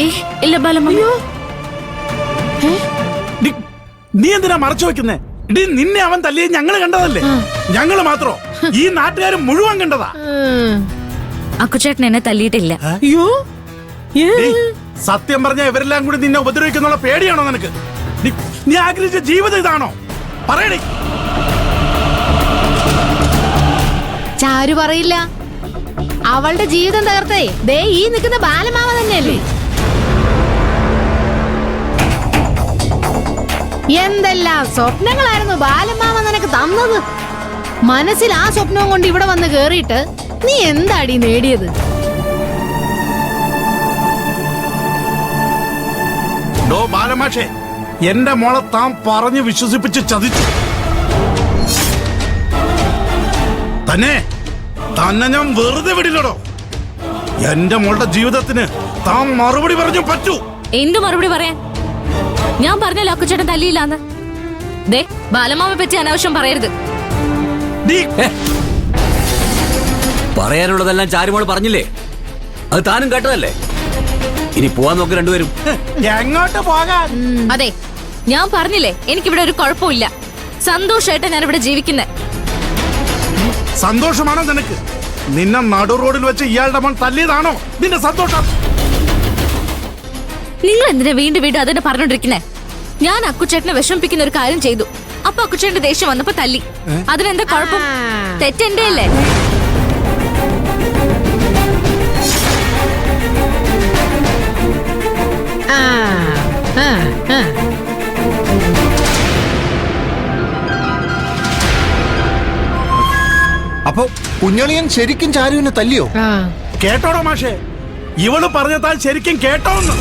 ഇല്ല ബാലമ്മ. നീ എന്തിനാ മറച്ചു വെക്കുന്നേ? ഇടി, നിന്നെ അവൻ തല്ലിയത് ഞങ്ങള് കണ്ടതല്ലേ? ഞങ്ങള് മാത്രോ? ഈ നാട്ടുകാരും മുഴുവൻ കണ്ടതാ. അക്കുചേട്ടൻ എന്നെ തല്ലിയിട്ടില്ല. അയ്യോ സത്യം പറഞ്ഞ ഇവരെല്ലാം കൂടി നിന്നെ ഉപദ്രവിക്കുന്നുള്ള പേടിയാണോ നിനക്ക്? നീ ആഗ്രഹിച്ച ജീവിതം ഇതാണോ? പറയണേ. ചാരു പറയില്ല. അവളുടെ ജീവിതം തകർത്തേ ദേ ഈ നിൽക്കുന്ന ബാലമാവ തന്നെയല്ലേ. എന്തെല്ലാം സ്വപ്നങ്ങളായിരുന്നു ബാലമാവ നിനക്ക് തന്നത്. മനസ്സിൽ ആ സ്വപ്നവും കൊണ്ട് ഇവിടെ വന്ന് കേറിയിട്ട് നീ എന്താടി നേടിയത്? ഡോ ബാലമാഷേ, എന്റെ മോളെ താൻ പറഞ്ഞു വിശ്വസിപ്പിച്ച് ചതിച്ചു. തന്നെ ഞാൻ വെറുതെ വിടില്ലടോ. എന്റെ മോളുടെ ജീവിതത്തിന് താൻ മറുപടി പറഞ്ഞു പറ്റൂ. എന്തു മറുപടി പറയാൻ? ഞാൻ പറഞ്ഞല്ലോ അക്കുചേട്ടൻ തല്ലിയില്ലാന്ന്. ദേ ബാലമാമെ പറ്റി അനാവശ്യം പറയരുത്. പറയാനുള്ളതെല്ലാം ചാരുമോൾ പറഞ്ഞില്ലേ? അത് താനും കേട്ടതല്ലേ? ഇനി പോവാൻ നോക്ക് രണ്ടുപേരും. എങ്ങോട്ട് പോകാൻ? അതെ, ഞാൻ പറഞ്ഞില്ലേ എനിക്കിവിടെ ഒരു കുഴപ്പമില്ല. സന്തോഷമായിട്ട് ഞാൻ ഇവിടെ ജീവിക്കുന്നത്. സന്തോഷമാണോ നിനക്ക്? നിന്നെ നടു റോഡിൽ വെച്ച് ഇയാളുടെ മോൻ തല്ലിയതാണോ നിന്റെ സന്തോഷം? നിങ്ങൾ എന്തിനാ വീണ്ടും വീണ്ടും അതിനെ പറഞ്ഞോണ്ടിരിക്കുന്നേ? ഞാൻ അക്കുചേട്ടനെ വിഷമിപ്പിക്കുന്ന ഒരു കാര്യം ചെയ്തു. അപ്പൊ അക്കുചേട്ടന്റെ ദേഷ്യം വന്നപ്പോ തല്ലി. അതിനെന്താ കുഴപ്പം? തെറ്റെന്റെ അല്ലേ? അപ്പൊ കുഞ്ഞളിയൻ ശരിക്കും ചാരുവിനെ തല്ലിയോ? കേട്ടോടോ മാഷേ, ഇവള് പറഞ്ഞതാൽ ശരിക്കും കേട്ടോന്ന്.